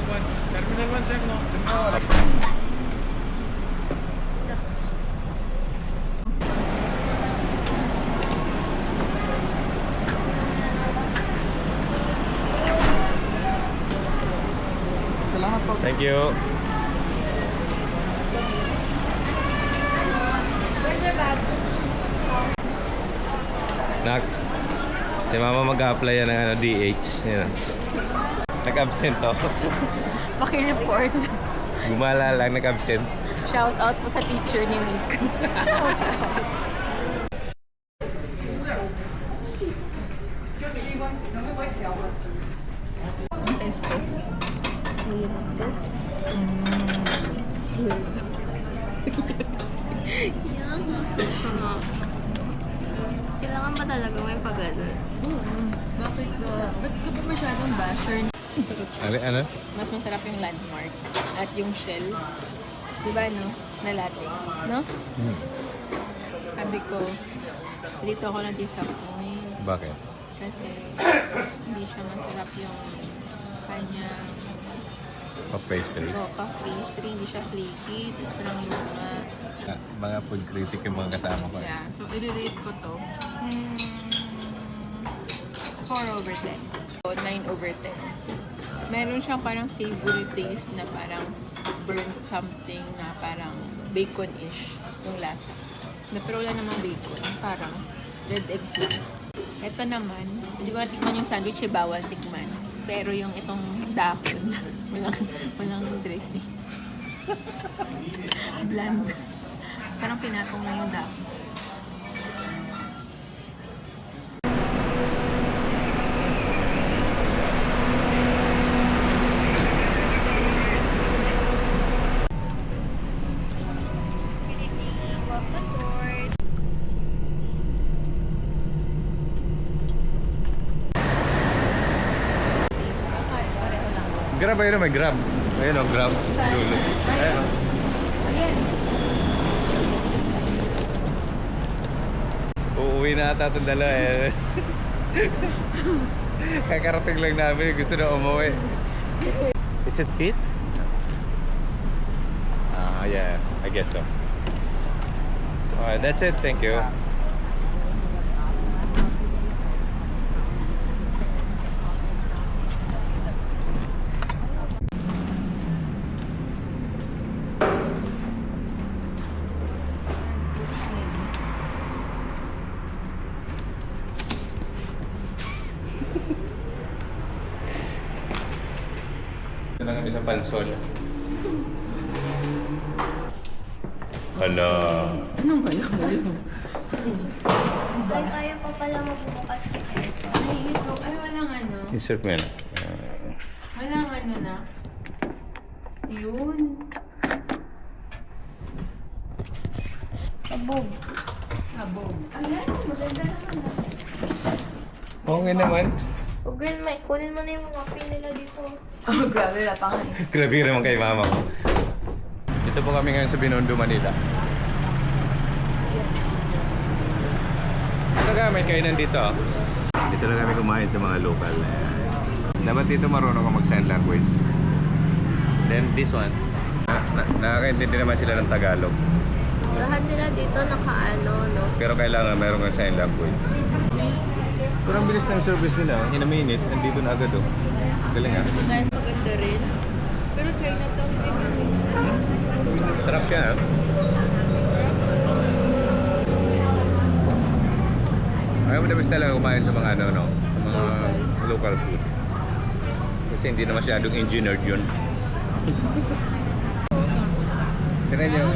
Terminal 1, sir, no? Salamat po. Thank you. Nak, si mama mag-apply yan ng DH. Yan. Nag-absent to. Paki-report. Gumala lang, nag-absent. Shout out po sa teacher ni Mick. Shout out. Ang pesto. Kailangan ba talaga may pag-ano? Bakit ka? Ba't ka pa masyadong basher? Ano? Mas masarap yung landmark at yung shell. Diba no? Na latte. No? Sabi ko, dito ako na-disappoint. Bakit? Kasi hindi siya masarap yung kanya Pa-pastry. pastry, hindi siya flaky, tapos lang yung Mga food critic yung mga kasama ko. yeah. So, i-rate ko to 4/10. So, 9/10. Meron siyang parang savory taste na parang burnt something na parang bacon-ish yung lasa. Na pero wala namang bacon, parang red eggs lang. Ito naman, hindi ko natikman yung sandwich, bawal tikman. Pero yung itong dakon, walang dressing. Bland. Parang pinatong lang yung dakon. Grab, ayun o, may grab. Ayun o, grab. Dulo. Ayun o. Uuwi na ata itong dalawa eh. Kakarating lang namin, gusto na umuwi. Is it fit? Yeah, I guess so. Alright, that's it. Thank you. Ito lang ang isang pansol. Hala. Anong kaya mo? Ay, kaya pa pala magbukas ito. Ay, ito. Ay, walang ano. Insert mo yan. Walang ano na. Yun. Kabog. Sabog. Ayan, maganda naman. Oo nga naman. Huwag may kunin mo na yung mga pin nila dito. Oh, grabe na pa nga. Grabe naman kay mama ko. Dito po kami ngayon sa Binondo, Manila. Dito kami kainan dito. Dito lang kami kumain sa mga local. Dapat dito marunong ka mag-sign language. Then this one, nakakaintindi naman sila ng Tagalog. Lahat sila dito nakaano, no? Pero kailangan meron kang sign language. Pero ang bilis ng service nila, in a minute, nandito na agad oh. Galing ah. Guys, maganda rin. Pero Chinatown din yun. Sarap siya ah. Ayaw mo na basta talaga kumain sa mga ano, no? Mga local food. Kasi hindi na masyadong engineered yun. Tignan nyo,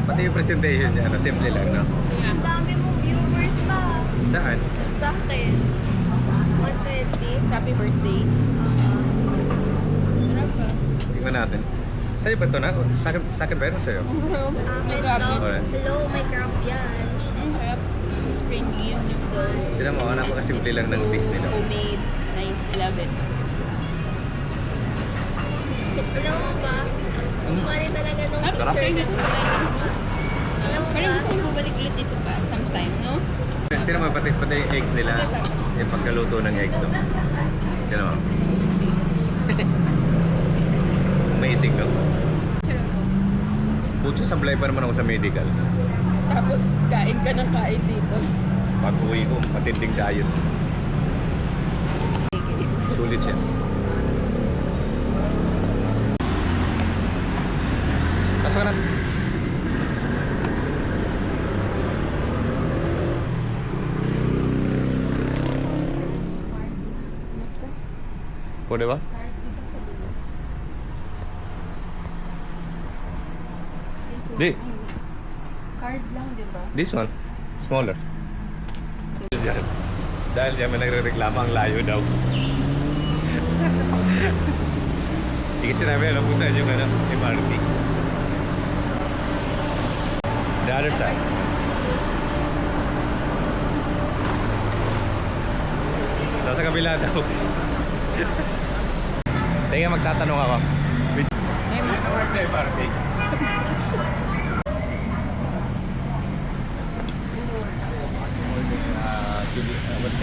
pati yung presentation niya, ano, simple lang, no? Ang dami mong viewers pa. Saan? Sa akin. 120. Happy birthday. Sarap ba? Tingnan natin. Sa'yo ba ito na? Sa akin ba yun o sa'yo? Akin Grabe. to. Okay. Hello, may crab yan. Ang sarap. Springy yung noodles. Sila mo, napakasimple lang ng dish nila. Homemade. Nice. Love it. Alam mo ba? Ang funny talaga nung Sarap. picture na to. Alam mo Parang ba? gusto kong bumalik ulit dito pa sometime, no? Tingnan mo, pati yung eggs nila. Yung pagkaluto ng eggs. Oh. Tingnan mo. gising, no? Sure, no? Puto, sablay pa naman ako sa medical. Tapos kain ka ng kain dito. Pag uwi ko, matinding diet. Sulit siya. Pasok ka na. Pwede ba? Di. Card lang, di ba? This one. Smaller. Yan. Dahil diyan may nagre-reklamo ang layo daw. Hindi kasi namin alam kung saan yung MRT. The other side. Nasa kabila daw. Teka, magtatanong ako. Where's the MRT?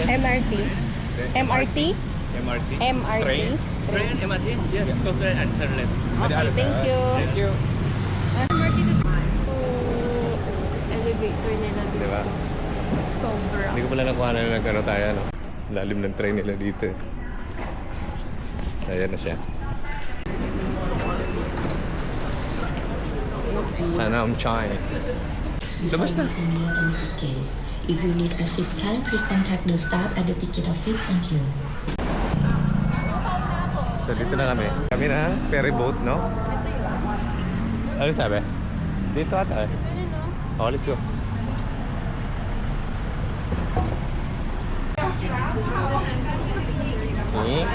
MRT. MRT? MRT? MRT? Train? MRT? Yes, go straight and turn left. Okay, thank you. Thank you. MRT to elevator nila dito. Diba? Sobra. Hindi ko pala nakuha na nagkano tayo, no? Lalim ng train nila dito. Ayan na siya. Sanam Chai. Labas na. If you need assistance, please contact the staff at the ticket office. Thank you. So dito na kami. Kami na, ferry boat, no? Ano sabi? Dito ata eh. Oh, let's go. Eh?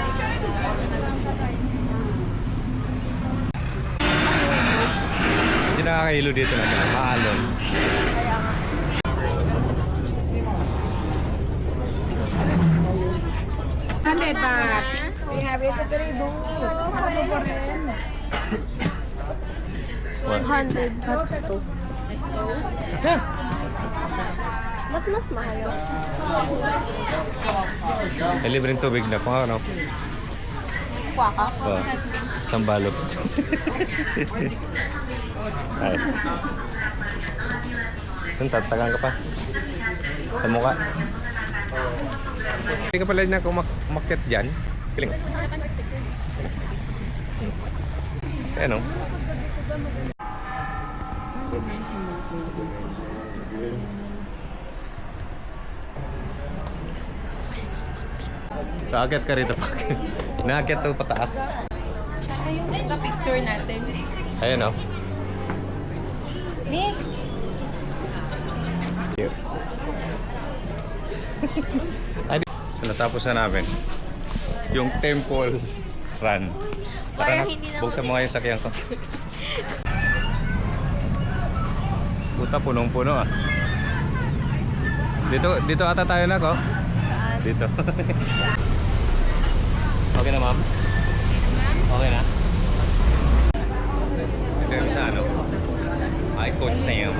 Hindi nakakailo dito na maalon. Baht. We have it at the ribo. Ano po rin? 100 baht to. Kasi? Ba't mas mahal yun? May libreng tubig na. Kung ano? Kuha ka? Oh, sambalot. Ay. Tatagan ka pa. Sa mukha. Hindi ka pala na kumakit dyan. Piling. Ayan o. Kaakyat ka rito pa. Naakyat to pataas. Ano yung picture natin? Ayan o. Nick! Here. Ay, natapos na namin yung temple run. Kaya Tara na, hindi na buksan mo nga yung sakyan ko. Puta, punong-puno ah. Dito ata tayo na ko. Dito. Okay na, ma'am? Okay na? Ito yung sa ano? Hi, Coach Sam.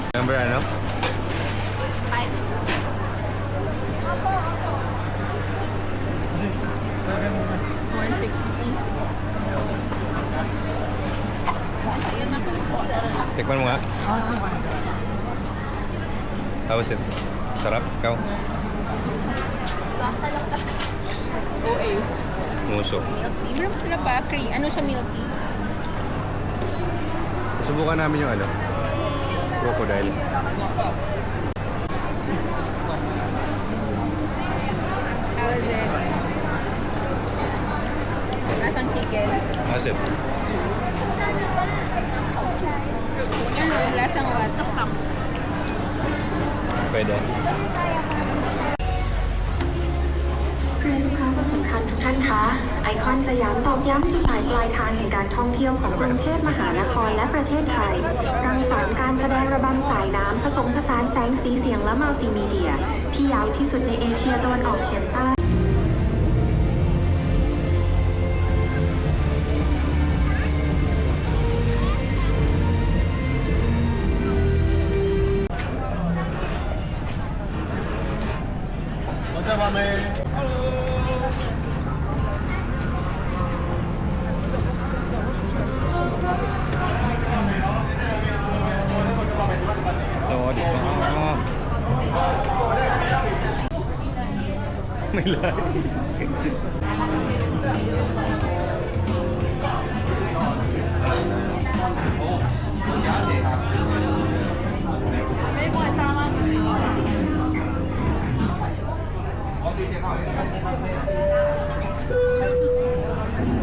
Number ano? 160. Tikman mo nga. How was it? Sarap? Ikaw? OA. Muso. Milk tea. Pero masarap pa. Ano siya milk tea? Subukan namin yung ano? Crocodile. How is it? Lasang chicken. How's it? Ano? Lasang what? Pwede. ลูกค้าคนสำคัญทุกท่านคะไอคอนสยามตอกย้ำจุดหมายปลายทางแห่งการท่องเที่ยวของกรุงเทพมหานครและประเทศไทยรังสรรค์การแสดงระบำสายน้ำผสมผสานแสงสีเสียงและมัลติมีเดียที่ยาว ที่สุดในเอเชียตะวันออกเฉียงใต้ สวัสดีครับไม่เลย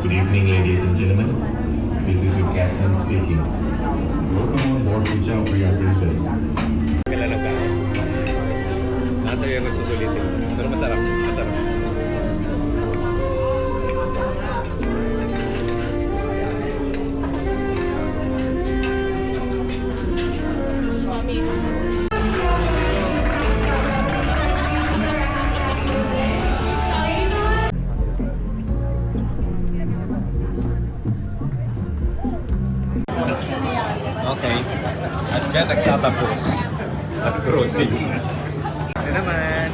Good evening, ladies and gentlemen. This is your captain speaking. Welcome on board Puja Priya Princess. Kailangan ka. Nasa iyo ako susulitin. Pero masarap. Masarap. Okay. At dyan nagtatapos at cruising. Ito naman.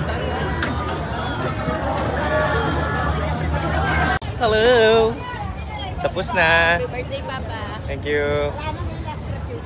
Hello! Tapos na. Happy birthday, Papa. Thank you.